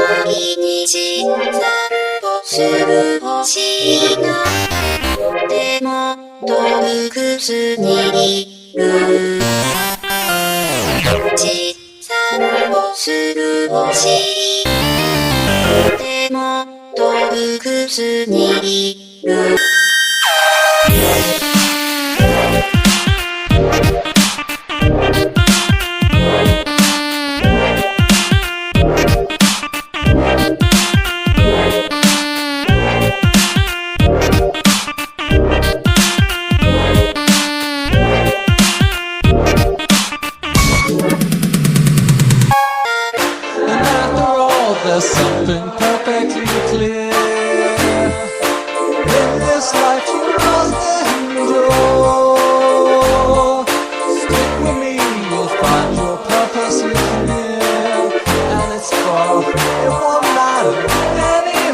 時にじんざるとする星がでも洞窟にいるじんざるとする星でも洞窟にいるThere's something perfectly clear in this life you must endure. Stick with me, you'll find your purpose is clear, and it's far. It won't matter any